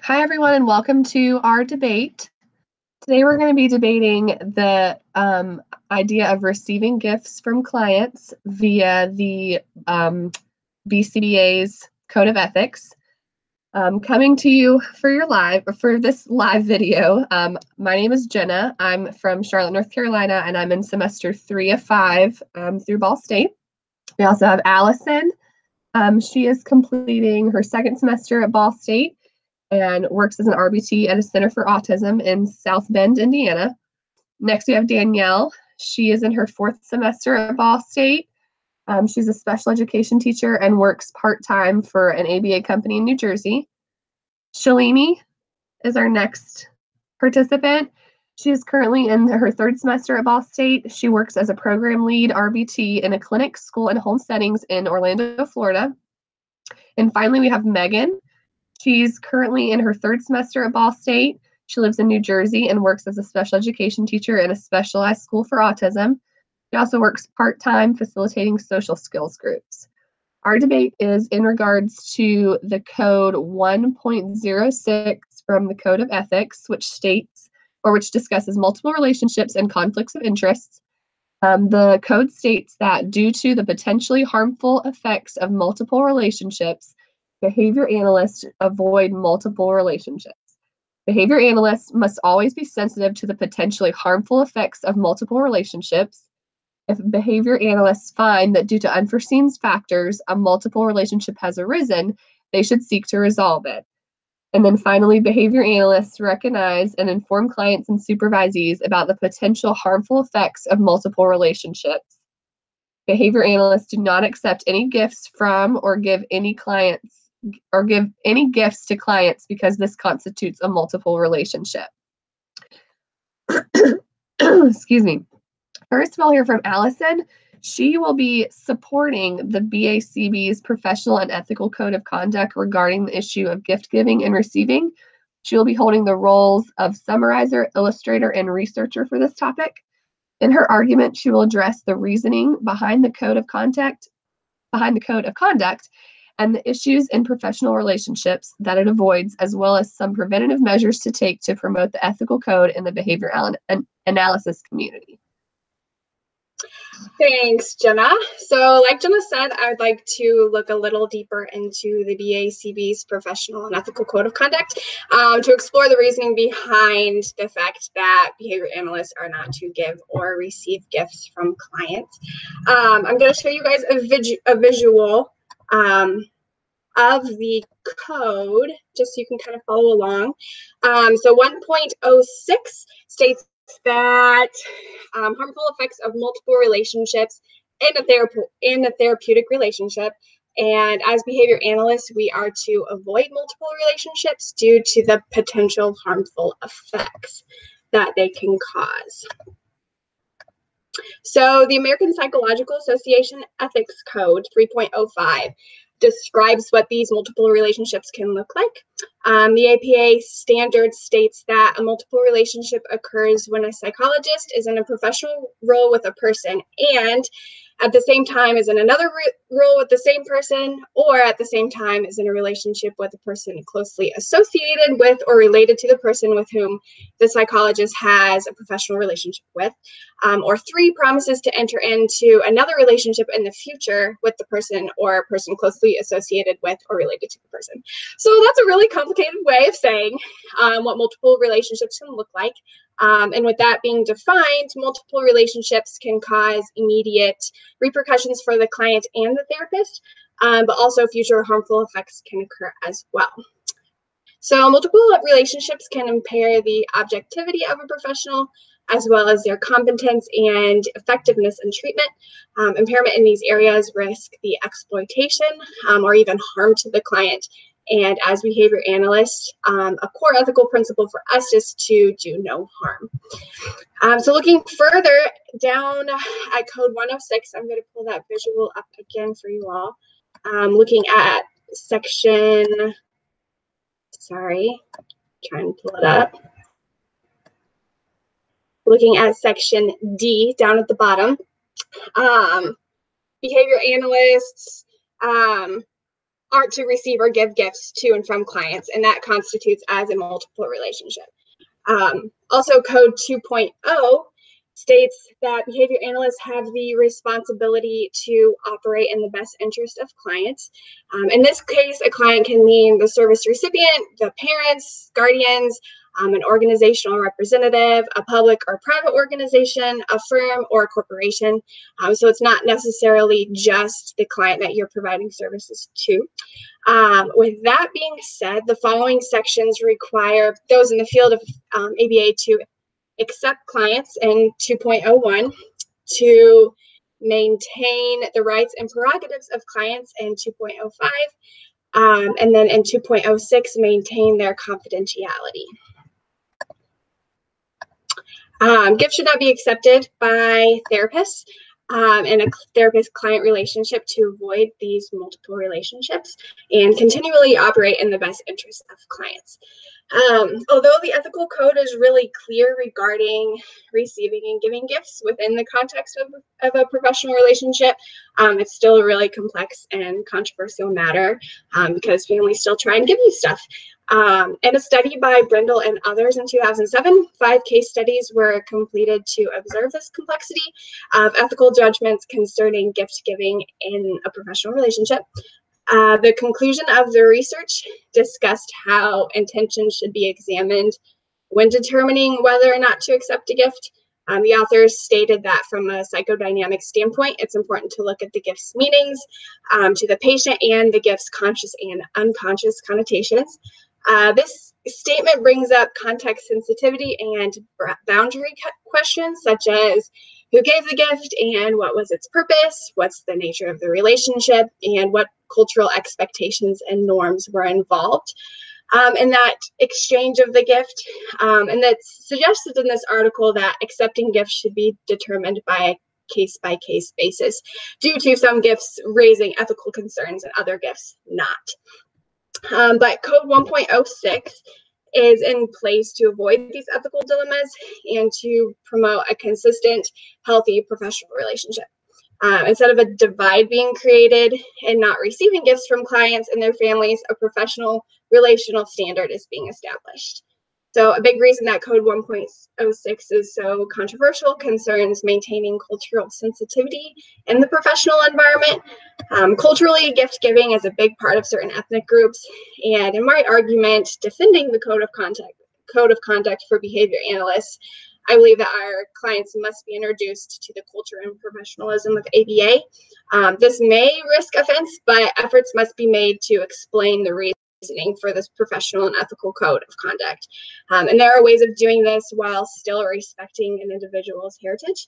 Hi, everyone, and welcome to our debate. Today, we're going to be debating the idea of receiving gifts from clients via the BCBA's Code of Ethics. Coming to you for this live video. My name is Jenna. I'm from Charlotte, North Carolina, and I'm in semester 3 of 5 through Ball State. We also have Allison. She is completing her second semester at Ball State and works as an RBT at a Center for Autism in South Bend, Indiana. Next, we have Danielle. She is in her 4th semester at Ball State. She's a special education teacher and works part-time for an ABA company in New Jersey. Shalini is our next participant. She is currently in her 3rd semester at Ball State. She works as a program lead RBT in a clinic, school, and home settings in Orlando, Florida. And finally, we have Megan. She's currently in her 3rd semester at Ball State. She lives in New Jersey and works as a special education teacher in a specialized school for autism. She also works part-time facilitating social skills groups. Our debate is in regards to the code 1.06 from the Code of Ethics, which discusses multiple relationships and conflicts of interests. The code states that due to the potentially harmful effects of multiple relationships, behavior analysts avoid multiple relationships. Behavior analysts must always be sensitive to the potentially harmful effects of multiple relationships. If behavior analysts find that due to unforeseen factors, a multiple relationship has arisen, they should seek to resolve it. And then finally, behavior analysts recognize and inform clients and supervisees about the potential harmful effects of multiple relationships. Behavior analysts do not accept any gifts from or give any gifts to clients because this constitutes a multiple relationship. Excuse me. First, we'll hear from Allison. She will be supporting the BACB's professional and ethical code of conduct regarding the issue of gift giving and receiving. She will be holding the roles of summarizer, illustrator, and researcher for this topic. In her argument, she will address the reasoning behind the code of conduct and the issues in professional relationships that it avoids, as well as some preventative measures to take to promote the ethical code in the behavior analysis community. Thanks, Jenna. So like Jenna said, I would like to look a little deeper into the BACB's professional and ethical code of conduct to explore the reasoning behind the fact that behavior analysts are not to give or receive gifts from clients. I'm going to show you guys a visual of the code, just so you can kind of follow along. So 1.06 states that harmful effects of multiple relationships in a therapeutic relationship. And as behavior analysts, we are to avoid multiple relationships due to the potential harmful effects that they can cause. So the American Psychological Association Ethics Code 3.05 describes what these multiple relationships can look like. The APA standard states that a multiple relationship occurs when a psychologist is in a professional role with a person and at the same time is in another role with the same person, or at the same time is in a relationship with a person closely associated with or related to the person with whom the psychologist has a professional relationship with, or 3, promises to enter into another relationship in the future with the person or a person closely associated with or related to the person. So that's a really complicated way of saying what multiple relationships can look like. And with that being defined, multiple relationships can cause immediate repercussions for the client and the therapist, but also future harmful effects can occur as well. So multiple relationships can impair the objectivity of a professional as well as their competence and effectiveness in treatment. Impairment in these areas risk the exploitation or even harm to the client. And as behavior analysts, a core ethical principle for us is to do no harm. So looking further down at code 106, I'm going to pull that visual up again for you all. Looking at section, trying to pull it up. Looking at section D down at the bottom, behavior analysts aren't to receive or give gifts to and from clients, and that constitutes as a multiple relationship. Also, Code 2.0 states that behavior analysts have the responsibility to operate in the best interest of clients. In this case, a client can mean the service recipient, the parents, guardians, an organizational representative, a public or private organization, a firm, or a corporation. So it's not necessarily just the client that you're providing services to. With that being said, the following sections require those in the field of ABA to accept clients in 2.01, to maintain the rights and prerogatives of clients in 2.05, and then in 2.06, maintain their confidentiality. Gifts should not be accepted by therapists in a therapist-client relationship to avoid these multiple relationships and continually operate in the best interest of clients. Although the ethical code is really clear regarding receiving and giving gifts within the context of a professional relationship, it's still a really complex and controversial matter because families still try and give you stuff. In a study by Brindle and others in 2007, 5 case studies were completed to observe this complexity of ethical judgments concerning gift giving in a professional relationship. The conclusion of the research discussed how intentions should be examined when determining whether or not to accept a gift. The authors stated that from a psychodynamic standpoint, it's important to look at the gift's meanings to the patient and the gift's conscious and unconscious connotations. This statement brings up context sensitivity and boundary questions such as who gave the gift and what was its purpose, what's the nature of the relationship, and what cultural expectations and norms were involved in that exchange of the gift. And that's suggested in this article that accepting gifts should be determined by a case-by-case basis due to some gifts raising ethical concerns and other gifts not. But Code 1.06 is in place to avoid these ethical dilemmas and to promote a consistent, healthy professional relationship. Instead of a divide being created and not receiving gifts from clients and their families, a professional relational standard is being established. So a big reason that Code 1.06 is so controversial concerns maintaining cultural sensitivity in the professional environment. Culturally, gift giving is a big part of certain ethnic groups, and in my argument defending the code of conduct for behavior analysts, I believe that our clients must be introduced to the culture and professionalism of ABA. This may risk offense, but efforts must be made to explain the reasoning for this professional and ethical code of conduct. And there are ways of doing this while still respecting an individual's heritage.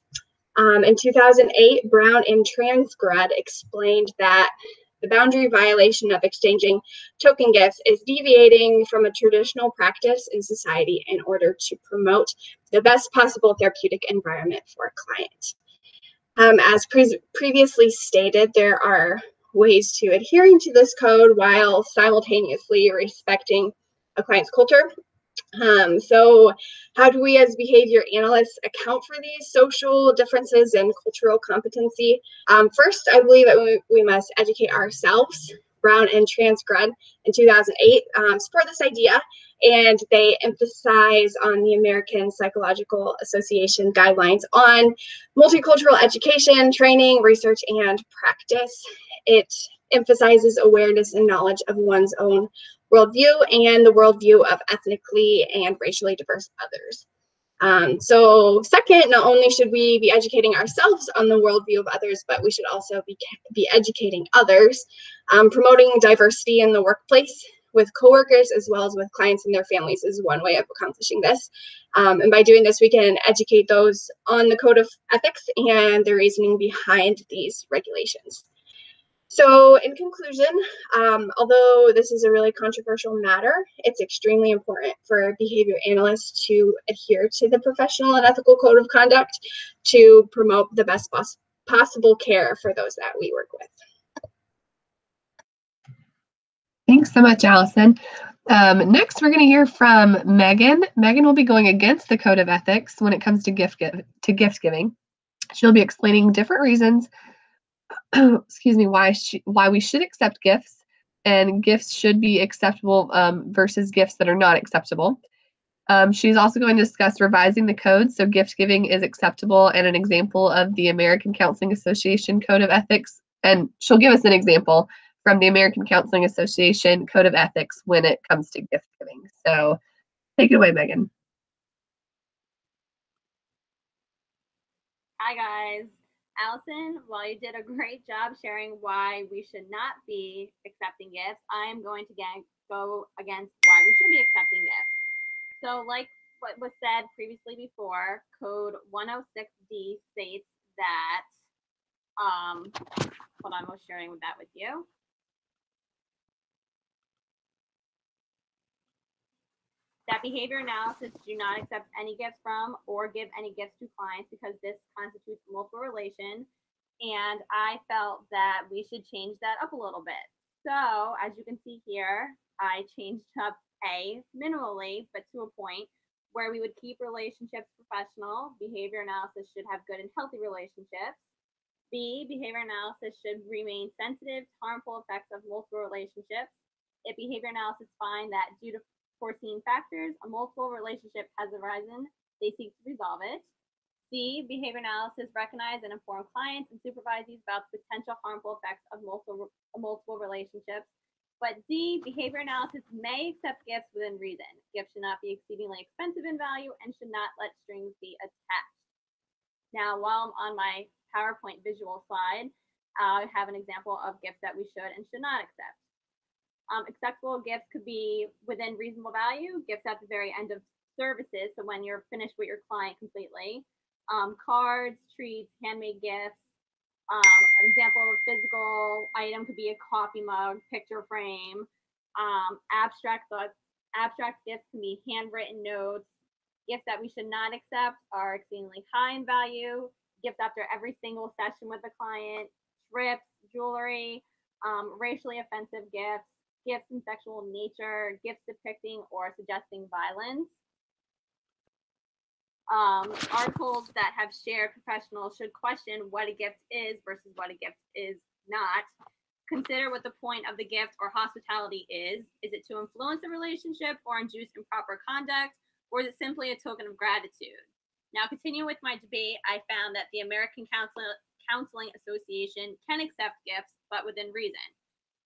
In 2008, Brown and Transgrad explained that the boundary violation of exchanging token gifts is deviating from a traditional practice in society in order to promote the best possible therapeutic environment for a client. As previously stated, there are ways to adhering to this code while simultaneously respecting a client's culture. So how do we as behavior analysts account for these social differences and cultural competency? First, I believe that we must educate ourselves. Brown and Transgrad in 2008 support this idea, and they emphasize on the American Psychological Association guidelines on multicultural education, training, research, and practice. It emphasizes awareness and knowledge of one's own worldview and the worldview of ethnically and racially diverse others. So second, not only should we be educating ourselves on the worldview of others, but we should also be educating others. Promoting diversity in the workplace with coworkers as well as with clients and their families is one way of accomplishing this. And by doing this, we can educate those on the code of ethics and the reasoning behind these regulations. So in conclusion, although this is a really controversial matter, it's extremely important for behavior analysts to adhere to the professional and ethical code of conduct to promote the best possible care for those that we work with. Thanks so much, Allison. Next, we're going to hear from Megan. Megan will be going against the code of ethics when it comes to gift giving. She'll be explaining different reasons excuse me, why we should accept gifts, and gifts should be acceptable versus gifts that are not acceptable. She's also going to discuss revising the code so gift giving is acceptable and an example of the American Counseling Association Code of Ethics. And she'll give us an example from the American Counseling Association Code of Ethics when it comes to gift giving. So take it away, Megan. Hi, guys. Allison, while you did a great job sharing why we should not be accepting gifts, I am going to go against why we should be accepting gifts. So, like what was said previously before, Code 106D states that, hold on, I was sharing that with you. That behavior analysis do not accept any gifts from or give any gifts to clients because this constitutes multiple relation. And I felt that we should change that up a little bit. So as you can see here, I changed up A minimally, but to a point where we would keep relationships professional. Behavior analysis should have good and healthy relationships. B, behavior analysis should remain sensitive to harmful effects of multiple relationships. If behavior analysis find that due to foreseen factors, a multiple relationship has arisen, they seek to resolve it. C, behavior analysis recognize and inform clients and supervisees about the potential harmful effects of multiple relationships. But D, behavior analysis may accept gifts within reason. Gifts should not be exceedingly expensive in value and should not let strings be attached. Now, while I'm on my PowerPoint visual slide, I have an example of gifts that we should and should not accept. Acceptable gifts could be within reasonable value, gifts at the very end of services, so when you're finished with your client completely. Cards, treats, handmade gifts. An example of a physical item could be a coffee mug, picture frame. Abstract gifts can be handwritten notes. Gifts that we should not accept are exceedingly high in value, gifts after every single session with the client, trips, jewelry, racially offensive gifts, gifts in sexual nature, gifts depicting or suggesting violence. Articles that have shared professionals should question what a gift is versus what a gift is not. Consider what the point of the gift or hospitality is. Is it to influence a relationship or induce improper conduct, or is it simply a token of gratitude? Now, continuing with my debate, I found that the American Counseling Association can accept gifts, but within reason.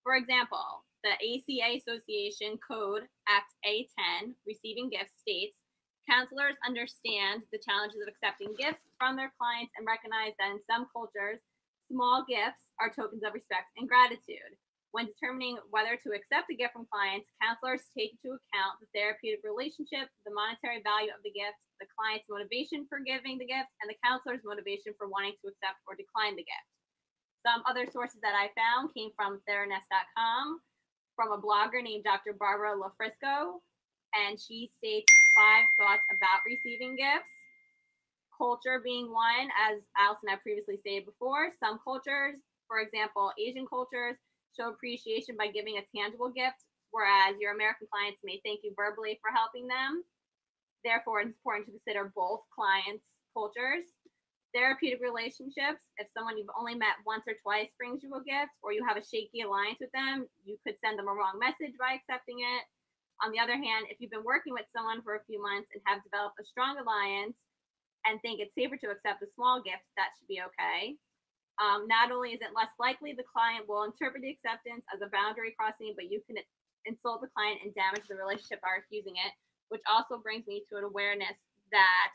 For example, the ACA Association Code Act A10, Receiving Gifts, states, counselors understand the challenges of accepting gifts from their clients and recognize that in some cultures, small gifts are tokens of respect and gratitude. When determining whether to accept a gift from clients, counselors take into account the therapeutic relationship, the monetary value of the gift, the client's motivation for giving the gift, and the counselor's motivation for wanting to accept or decline the gift. Some other sources that I found came from Theranos.com, from a blogger named Dr. Barbara LaFrisco, and she states 5 thoughts about receiving gifts. Culture being one, as Allison had previously stated before. Some cultures, for example, Asian cultures, show appreciation by giving a tangible gift, whereas your American clients may thank you verbally for helping them. Therefore, it's important to consider both clients' cultures. Therapeutic relationships, if someone you've only met once or twice brings you a gift, or you have a shaky alliance with them, you could send them a wrong message by accepting it. On the other hand, if you've been working with someone for a few months and have developed a strong alliance and think it's safer to accept a small gift, that should be okay. Not only is it less likely the client will interpret the acceptance as a boundary crossing, but you can insult the client and damage the relationship by refusing it, which also brings me to an awareness that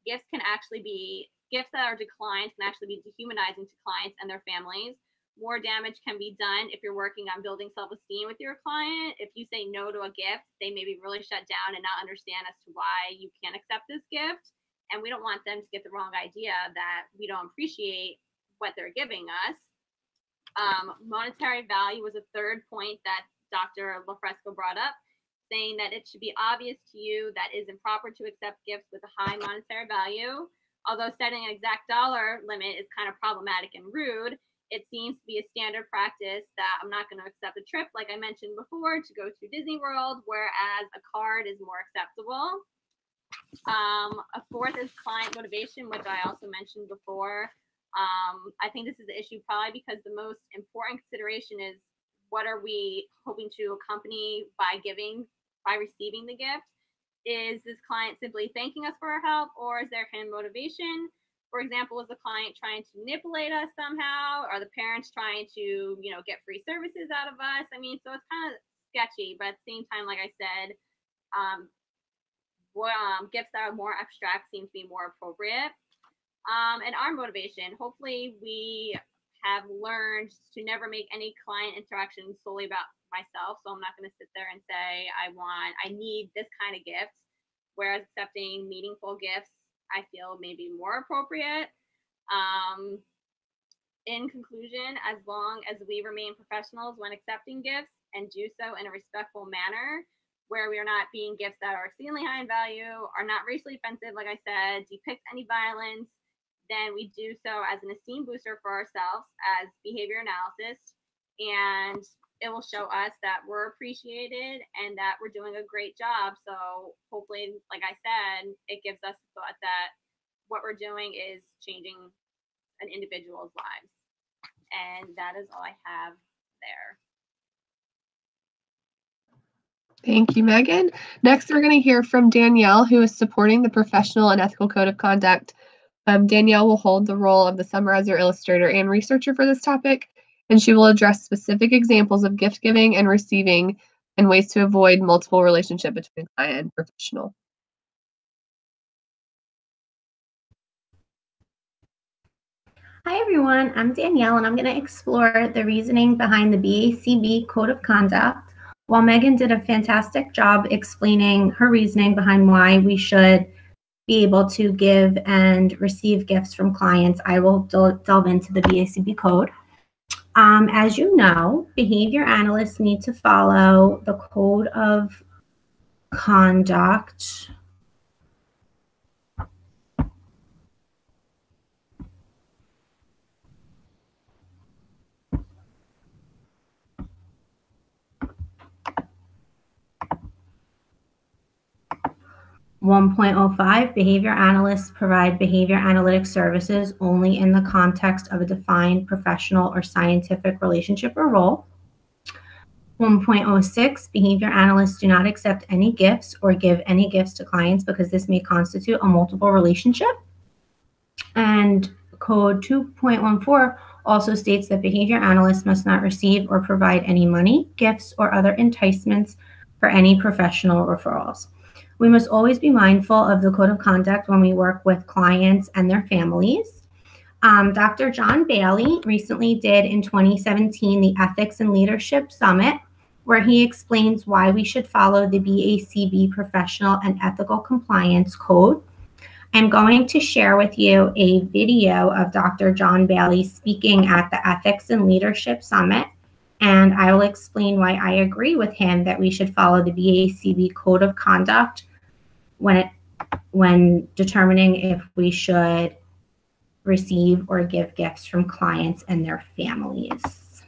gifts that are declined can actually be dehumanizing to clients and their families. More damage can be done if you're working on building self-esteem with your client. If you say no to a gift, they may be really shut down and not understand as to why you can't accept this gift. And we don't want them to get the wrong idea that we don't appreciate what they're giving us. Monetary value was a third point that Dr. LaFresco brought up, saying that it should be obvious to you that it is improper to accept gifts with a high monetary value. Although setting an exact dollar limit is kind of problematic and rude, it seems to be a standard practice that I'm not going to accept a trip, like I mentioned before, to go to Disney World, whereas a card is more acceptable. A fourth is client motivation, which I also mentioned before. I think this is the issue probably because the most important consideration is what are we hoping to accompany by receiving the gift? Is this client simply thanking us for our help, or is there hidden motivation? For example, is the client trying to manipulate us somehow? Are the parents trying to, get free services out of us? I mean, so it's kind of sketchy, but at the same time, like I said, gifts that are more abstract seem to be more appropriate. And our motivation, hopefully we have learned to never make any client interaction solely about myself. So I'm not going to sit there and say, I need this kind of gift, whereas accepting meaningful gifts, I feel maybe more appropriate. In conclusion, as long as we remain professionals when accepting gifts and do so in a respectful manner, where we are not being gifts that are exceedingly high in value, are not racially offensive, like I said, depict any violence, then we do so as an esteem booster for ourselves as behavior analysis, and it will show us that we're appreciated and that we're doing a great job. So hopefully, like I said, it gives us the thought that what we're doing is changing an individual's lives. And that is all I have there. Thank you, Megan. Next, we're going to hear from Danielle, who is supporting the Professional and Ethical Code of Conduct. Danielle will hold the role of the summarizer, illustrator, and researcher for this topic, and she will address specific examples of gift giving and receiving and ways to avoid multiple relationship between client and professional. Hi everyone, I'm Danielle and I'm going to explore the reasoning behind the BACB Code of Conduct. While Megan did a fantastic job explaining her reasoning behind why we should be able to give and receive gifts from clients, I will delve into the BACB Code. As you know, behavior analysts need to follow the Code of Conduct. (1.05) Behavior analysts provide behavior analytic services only in the context of a defined professional or scientific relationship or role. 1.06 Behavior analysts do not accept any gifts or give any gifts to clients because this may constitute a multiple relationship. And Code 2.14 also states that behavior analysts must not receive or provide any money, gifts, or other enticements for any professional referrals. We must always be mindful of the Code of Conduct when we work with clients and their families. Dr. John Bailey recently did in 2017 the Ethics and Leadership Summit, where he explains why we should follow the BACB Professional and Ethical Compliance Code. I'm going to share with you a video of Dr. John Bailey speaking at the Ethics and Leadership Summit, and I will explain why I agree with him that we should follow the BACB Code of Conduct when determining if we should receive or give gifts from clients and their families.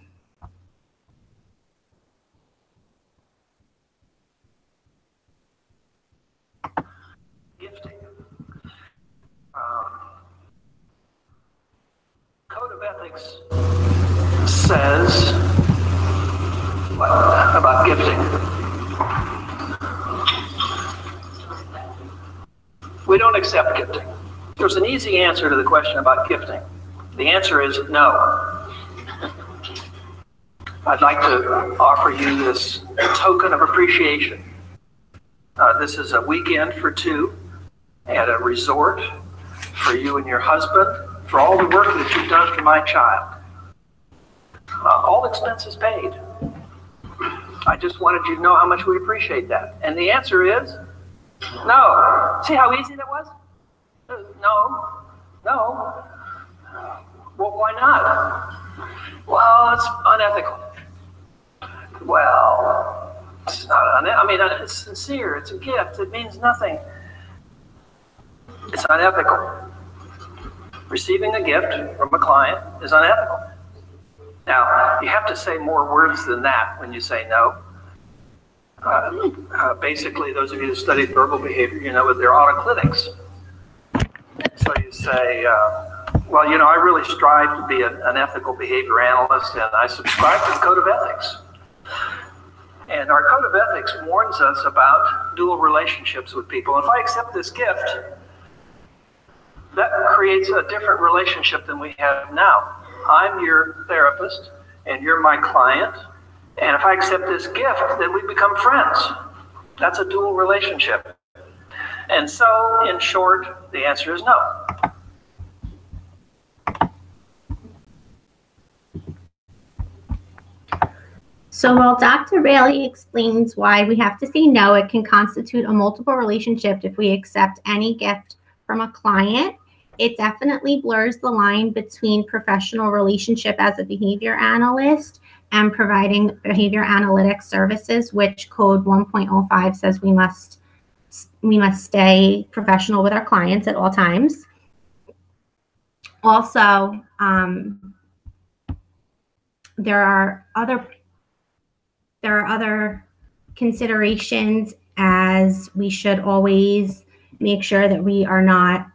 Gifting. Code of Ethics says what about gifting? We don't accept gifting. There's an easy answer to the question about gifting. The answer is no. I'd like to offer you this token of appreciation. This is a weekend for two at a resort for you and your husband for all the work that you've done for my child. All expenses paid. I just wanted you to know how much we appreciate that. And the answer is no. See how easy that was? No. Well, why not? Well, it's unethical. Well, it's not unethical. I mean, it's sincere. It's a gift. It means nothing. It's unethical. Receiving a gift from a client is unethical. Now, you have to say more words than that when you say no. Basically, those of you who studied verbal behavior, you know that they're autoclitics. So you say, well, I really strive to be an ethical behavior analyst, and I subscribe to the Code of Ethics. And our code of ethics warns us about dual relationships with people. If I accept this gift, that creates a different relationship than we have now. I'm your therapist and you're my client. And if I accept this gift, then we become friends. That's a dual relationship. And so, in short, the answer is no. So while Dr. Bailey explains why we have to say no, it can constitute a multiple relationship if we accept any gift from a client. It definitely blurs the line between professional relationship as a behavior analyst and providing behavior analytics services, which code 1.05 says we must stay professional with our clients at all times. Also, there are other considerations, as we should always make sure that we are not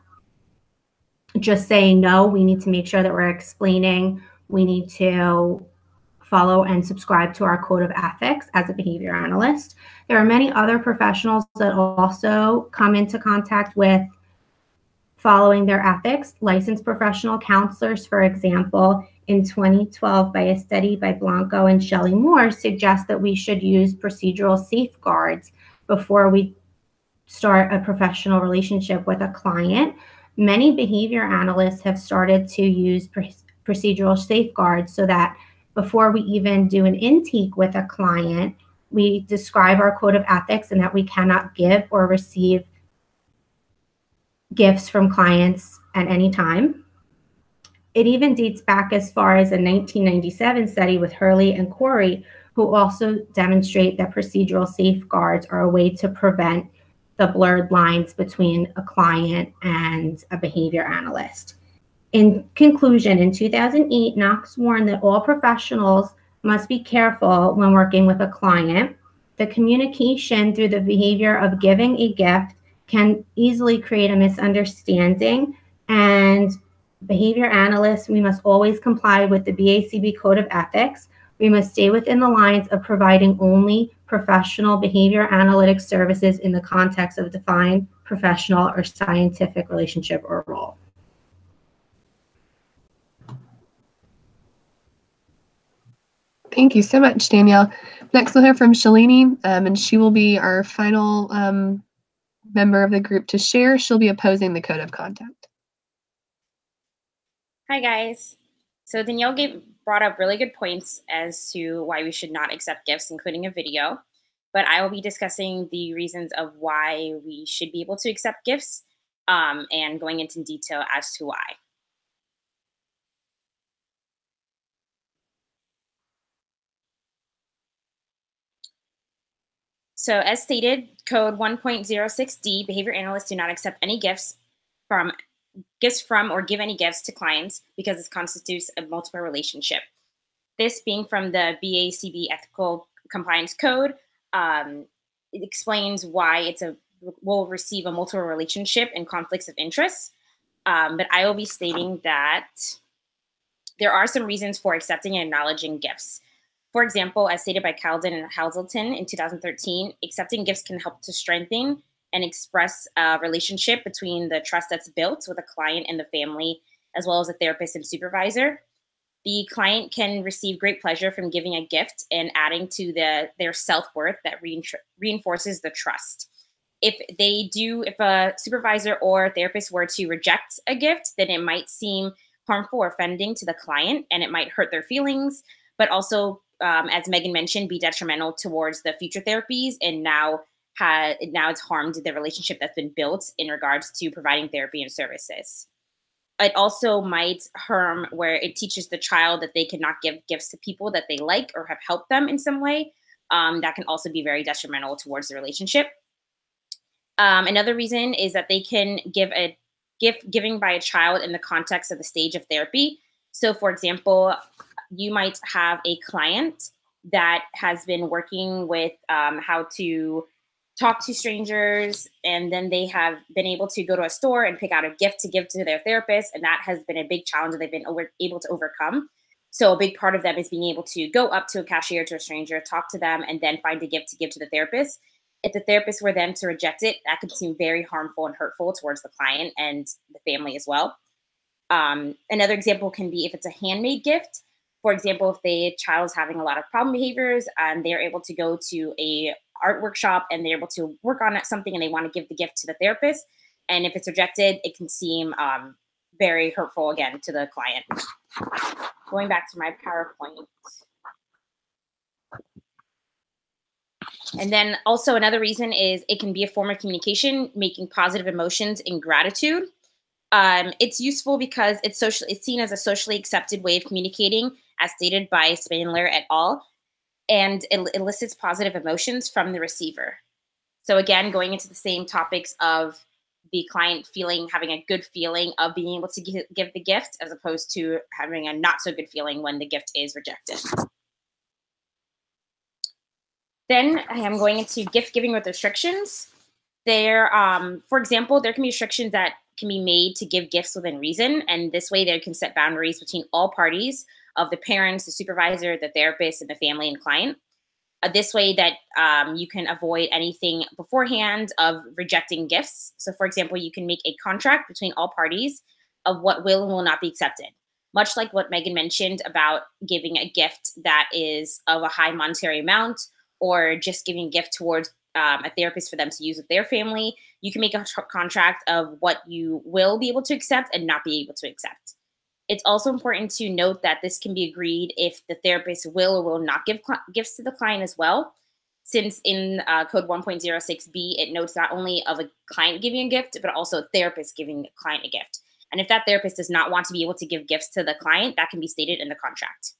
just saying no. We need to make sure that we're explaining. We need to follow and subscribe to our code of ethics as a behavior analyst. There are many other professionals that also come into contact with following their ethics. Licensed professional counselors, for example, in 2012 by a study by Blanco and Shelley Moore, suggests that we should use procedural safeguards before we start a professional relationship with a client. Many behavior analysts have started to use procedural safeguards so that before we even do an intake with a client, we describe our code of ethics and that we cannot give or receive gifts from clients at any time. It even dates back as far as a 1997 study with Hurley and Corey, who also demonstrate that procedural safeguards are a way to prevent the blurred lines between a client and a behavior analyst. In conclusion, in 2008, Knox warned that all professionals must be careful when working with a client. The communication through the behavior of giving a gift can easily create a misunderstanding, and behavior analysts, we must always comply with the BACB Code of Ethics. We must stay within the lines of providing only professional behavior analytics services in the context of a defined professional or scientific relationship or role. Thank you so much, Danielle. Next, we'll hear from Shalini, and she will be our final member of the group to share. She'll be opposing the code of conduct. Hi, guys. So Danielle brought up really good points as to why we should not accept gifts, including a video. But I will be discussing the reasons of why we should be able to accept gifts and going into detail as to why. So as stated, code 1.06D, behavior analysts do not accept any gifts from or give any gifts to clients because this constitutes a multiple relationship. This being from the BACB Ethical Compliance Code, it explains why will receive a multiple relationship and conflicts of interest. But I will be stating that there are some reasons for accepting and acknowledging gifts. For example, as stated by Calden and Hazelton in 2013, accepting gifts can help to strengthen and express a relationship between the trust that's built with a client and the family, as well as a therapist and supervisor. The client can receive great pleasure from giving a gift and adding to their self-worth that reinforces the trust. If a supervisor or therapist were to reject a gift, then it might seem harmful or offending to the client, and it might hurt their feelings, but also, as Megan mentioned, be detrimental towards the future therapies, and now it's harmed the relationship that's been built in regards to providing therapy and services. It also might harm where it teaches the child that they cannot give gifts to people that they like or have helped them in some way. That can also be very detrimental towards the relationship. Another reason is that they can give a gift giving by a child in the context of the stage of therapy. So for example, you might have a client that has been working with how to talk to strangers, and then they have been able to go to a store and pick out a gift to give to their therapist, and that has been a big challenge that they've been able to overcome. So a big part of them is being able to go up to a cashier, to a stranger, talk to them, and then find a gift to give to the therapist. If the therapist were then to reject it, that could seem very harmful and hurtful towards the client and the family as well. Another example can be if it's a handmade gift. For example, if the child is having a lot of problem behaviors and they're able to go to a art workshop and they're able to work on something and they want to give the gift to the therapist, and if it's rejected, it can seem very hurtful again to the client. Going back to my PowerPoint. And then also another reason is it can be a form of communication, making positive emotions and gratitude. It's useful because it's seen as a socially accepted way of communicating, as stated by Spandler et al., and it elicits positive emotions from the receiver. So again, going into the same topics of the client having a good feeling of being able to give the gift, as opposed to having a not so good feeling when the gift is rejected. Then I am going into gift giving with restrictions. For example, there can be restrictions that can be made to give gifts within reason, and this way they can set boundaries between all parties of the parents, the supervisor, the therapist, and the family and client. This way that you can avoid anything beforehand of rejecting gifts. So for example, you can make a contract between all parties of what will and will not be accepted. Much like what Megan mentioned about giving a gift that is of a high monetary amount, or just giving a gift towards a therapist for them to use with their family, you can make a contract of what you will be able to accept and not be able to accept. It's also important to note that this can be agreed if the therapist will or will not give gifts to the client as well, since in Code 1.06b, it notes not only of a client giving a gift, but also a therapist giving the client a gift. And if that therapist does not want to be able to give gifts to the client, that can be stated in the contract.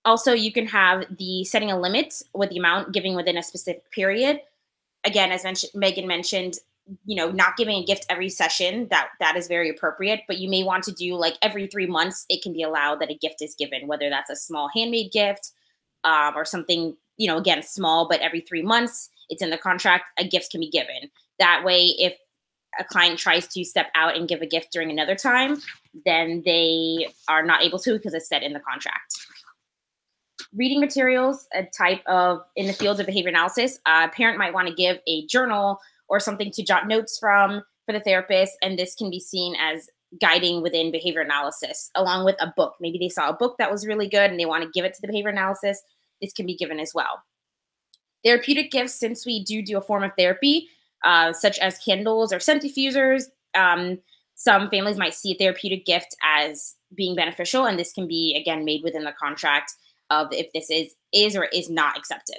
Also, you can have the setting a limit with the amount giving within a specific period. Again, as Megan mentioned, not giving a gift every session, that is very appropriate, but you may want to do like every 3 months, it can be allowed that a gift is given, whether that's a small handmade gift or something, again, small, but every 3 months, it's in the contract, a gift can be given. That way, if a client tries to step out and give a gift during another time, then they are not able to because it's set in the contract. Reading materials, a type of, in the field of behavior analysis, a parent might want to give a journal or something to jot notes from for the therapist, and this can be seen as guiding within behavior analysis, along with a book. Maybe they saw a book that was really good and they want to give it to the behavior analysis. This can be given as well. Therapeutic gifts, since we do a form of therapy, such as candles or scent diffusers, some families might see a therapeutic gift as being beneficial, and this can be, again, made within the contract of if this is or is not accepted.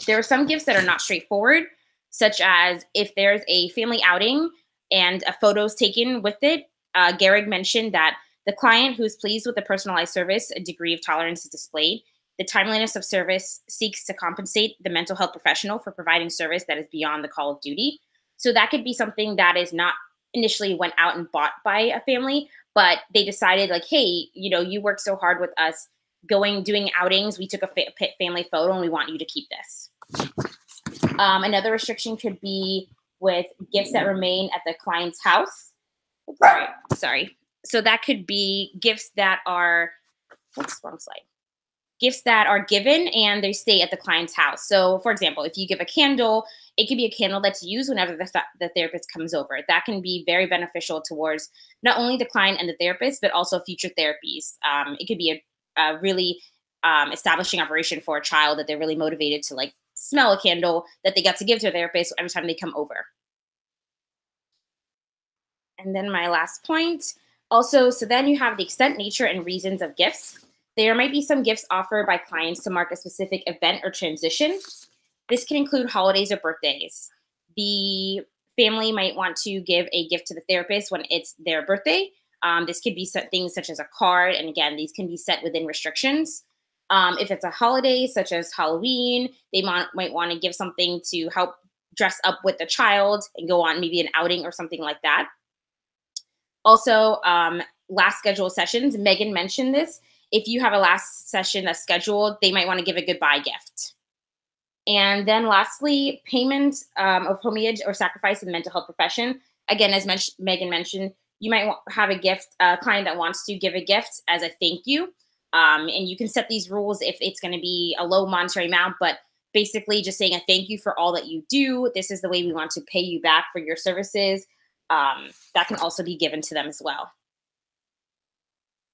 There are some gifts that are not straightforward, such as if there's a family outing and a photo is taken with it. Gehrig mentioned that the client who is pleased with the personalized service, a degree of tolerance is displayed. The timeliness of service seeks to compensate the mental health professional for providing service that is beyond the call of duty. So that could be something that is not initially went out and bought by a family, but they decided like, hey, you worked so hard with us doing outings. We took a family photo and we want you to keep this. Another restriction could be with gifts that remain at the client's house. Sorry. So that could be gifts that are, wrong slide. Gifts that are given and they stay at the client's house. So for example, if you give a candle, it could be a candle that's used whenever the therapist comes over. That can be very beneficial towards not only the client and the therapist, but also future therapies. It could be a really establishing operation for a child that they're really motivated to like smell a candle that they got to give to a therapist every time they come over. And then my last point, also, so then you have the extent, nature, and reasons of gifts. There might be some gifts offered by clients to mark a specific event or transition. This can include holidays or birthdays. The family might want to give a gift to the therapist when it's their birthday. This could be things such as a card, and again, these can be set within restrictions. If it's a holiday, such as Halloween, they might want to give something to help dress up with the child and go on maybe an outing or something like that. Also, last scheduled sessions, Megan mentioned this. If you have a last session that's scheduled, they might want to give a goodbye gift. And then lastly, payment of homage or sacrifice in the mental health profession. Again, as Megan mentioned, You might have a client that wants to give a gift as a thank you. And you can set these rules if it's going to be a low monetary amount, but basically just saying a thank you for all that you do. This is the way we want to pay you back for your services. That can also be given to them as well.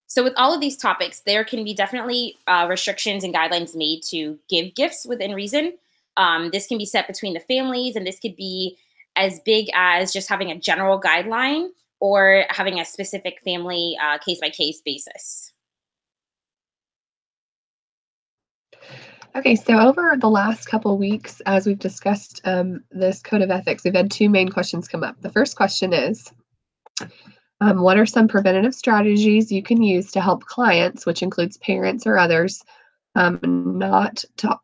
So with all of these topics, there can be definitely restrictions and guidelines made to give gifts within reason. This can be set between the families, and this could be as big as just having a general guideline or having a specific family case-by-case basis. Okay, so over the last couple of weeks, as we've discussed this code of ethics, we've had two main questions come up. The first question is, what are some preventative strategies you can use to help clients, which includes parents or others, not to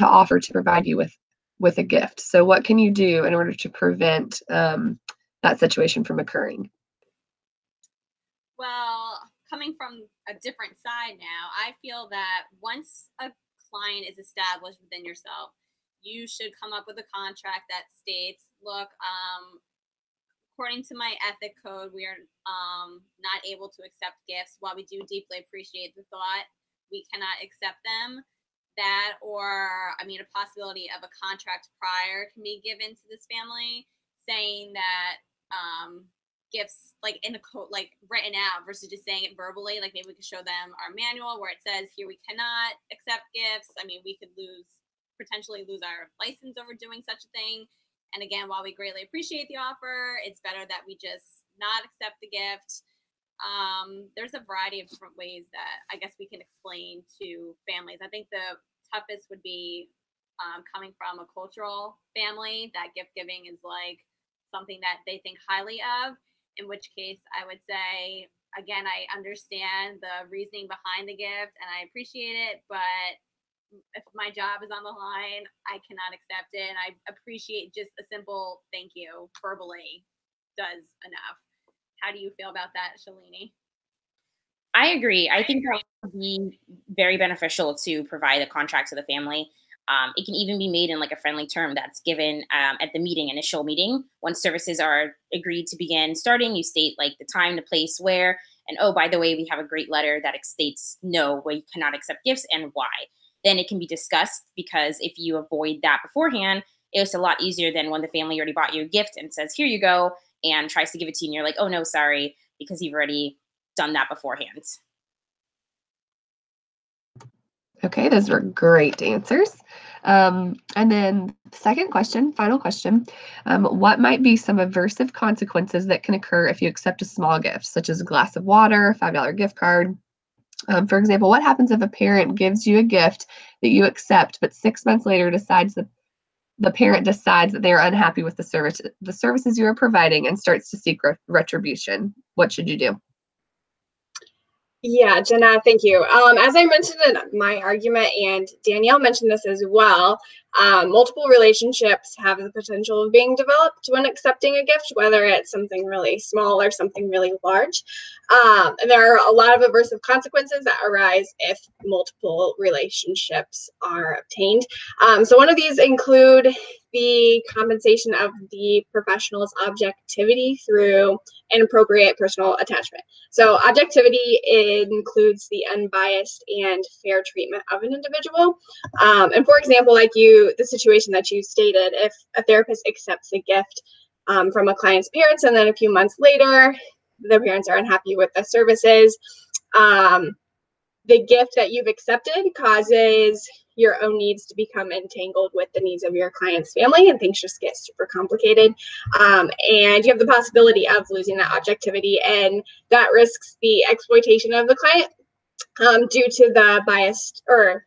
offer to provide you with a gift? So what can you do in order to prevent that situation from occurring? Well, coming from a different side now, I feel that once a client is established within yourself, you should come up with a contract that states, look, according to my ethic code, we are not able to accept gifts. While we do deeply appreciate the thought, we cannot accept them. That, or I mean, a possibility of a contract prior can be given to this family saying that gifts, like in the code, like written out versus just saying it verbally. Like maybe we could show them our manual where it says here we cannot accept gifts. I mean, we could potentially lose our license over doing such a thing. And again, while we greatly appreciate the offer, it's better that we just not accept the gift. There's a variety of different ways that I guess we can explain to families. I think the toughest would be coming from a cultural family that gift giving is like something that they think highly of. In which case, I would say, again, I understand the reasoning behind the gift and I appreciate it, but if my job is on the line, I cannot accept it. And I appreciate just a simple thank you verbally does enough. How do you feel about that, Shalini? I agree. I think that would be very beneficial to provide a contract to the family. It can even be made in like a friendly term that's given at the initial meeting. Once services are agreed to begin starting, you state like the time, the place, where, and oh, by the way, we have a great letter that states no, we cannot accept gifts and why. Then it can be discussed, because if you avoid that beforehand, it's a lot easier than when the family already bought you a gift and says, here you go, and tries to give it to you and you're like, oh no, sorry, because you've already done that beforehand. Okay, those were great answers. And then second question, final question, what might be some aversive consequences that can occur if you accept a small gift, such as a glass of water, $5 gift card? For example, what happens if a parent gives you a gift that you accept, but 6 months later the parent decides that they are unhappy with the services you are providing and starts to seek retribution? What should you do? Yeah, Jenna, thank you. As I mentioned in my argument, and Danielle mentioned this as well, multiple relationships have the potential of being developed when accepting a gift, whether it's something really small or something really large. And there are a lot of aversive consequences that arise if multiple relationships are obtained. So one of these include the compensation of the professional's objectivity through inappropriate personal attachment. So objectivity includes the unbiased and fair treatment of an individual. And for example, like the situation that you stated, if a therapist accepts a gift from a client's parents, and then a few months later, the parents are unhappy with the services, the gift that you've accepted causes your own needs to become entangled with the needs of your client's family, and things just get super complicated. And you have the possibility of losing that objectivity, and that risks the exploitation of the client due to the biased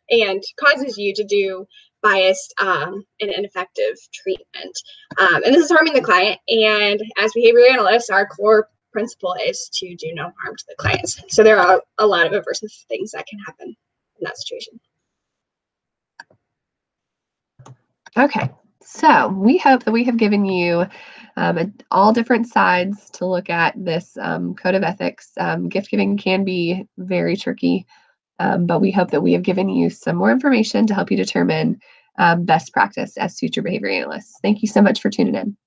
and causes you to do biased and ineffective treatment. And this is harming the client. And as behavior analysts, our core principle is to do no harm to the clients. So there are a lot of aversive things that can happen in that situation. Okay, so we hope that we have given you all different sides to look at this code of ethics. Gift giving can be very tricky, but we hope that we have given you some more information to help you determine best practice as future behavior analysts. Thank you so much for tuning in.